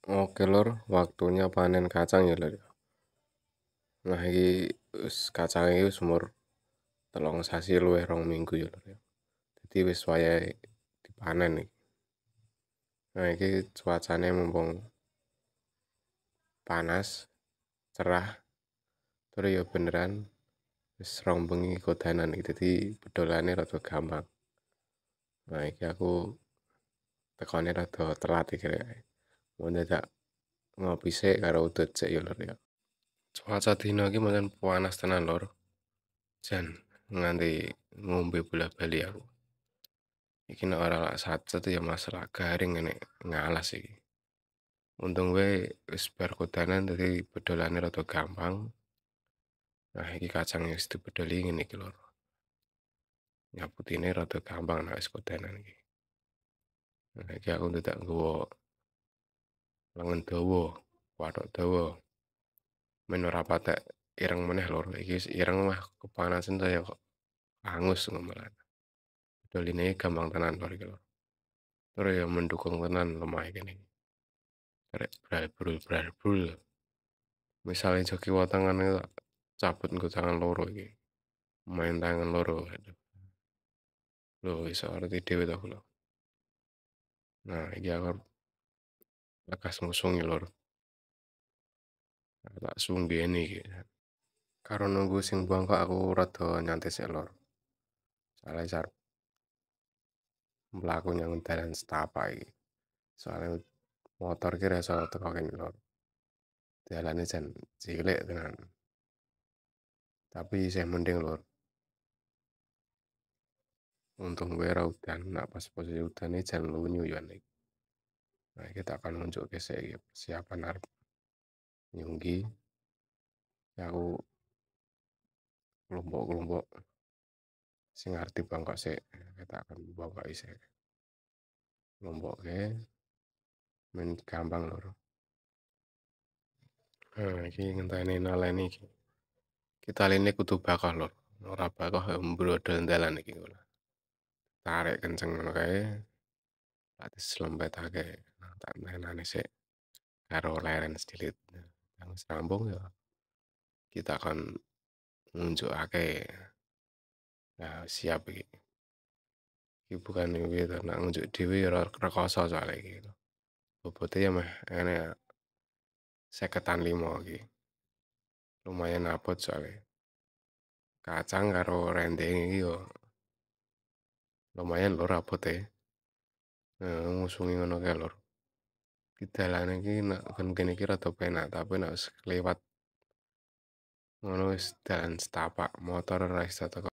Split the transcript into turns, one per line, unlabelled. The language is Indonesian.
Oke lur, waktunya panen kacang ya lur. Nah iki kacang iki wis umur 3 sasi luwih 2 minggu ya lur ya. Dadi wis wayahe dipanen iki. Nah iki cuacane mumpung panas, cerah, terus ya beneran wis rong bengi kodanan iki dadi bedolane rada gampang. Nah iki aku tekone rada telat iki rek. Mau dadak ngopi sik karo udut sik ya lur ya. Cuaca dino iki pancen panas tenan lur. Jan nganti ngombe bola-bali aku. Iki nek ora lak sacet ya masalah garing nek ngalas iki. Untung wae wis bar kodanan dadi bedolane rada gampang. Nah iki kacang wis dibedoli ngene iki lho. Nyabutine rada gampang nek wis kodanan iki. Nah iki aku dadak nggawa lengan dawa, wathuk dawa. Men ora patek ireng meneh lho. Iki wis ireng mah kepanasan saya kok angus ngomalan. Bedoline gampang tenan lho iki lho. Terus ya mendukung tenan lemah kene. Rek brul-brul. Misalnya joki watangan tak cabut nggo tangan loro iki. Main tangan loro. Aduh. Loh iso ngerti dhewe to aku lho. Nah, iki aku lekas ngusungi lur. Tak sunggeni iki. Karo nunggu sing bongkok aku rada nyantai sik lur. Soale jar mlaku nyang dalan setapak iki. Soale motor ki ra iso teko kene lur. Dalane jan cilik tenan. Tapi isih mending lur. Untung wae ra udan. Nak pas posisi udane jan lunyu ya nek. Nah, kita akan nunjukke sik iki persiapan arep nyunggi. Aku kelompok-kelompok sing ngarti bongkok sik. Kita akan bongkok isik. Lombokke men gampang lur. Nah, iki ngenteni naleni iki. Kita taline kudu bakoh lur. Ora bakoh ya mbrodol dalan iki lho. Tarik kenceng ngono kae. Tak dislempetake. Tak tenani sik karo leren sedilit. Yang rampung ya kita akan nunjukake. Nah, siap iki. Iki bukan iki to, nek nunjuk dhewe ya rekoso soalnya iki. Bobote ya meh ngene 50-an 5 iki. Lumayan abot soalnya. Kacang karo rendeng iki yo lumayan lur abote. Ngusungi ngono kae lur. Di dalan iki nek kon kene iki rada penak, tapi nek wis kliwat ngono wis dalan setapak, motor ora iso teko.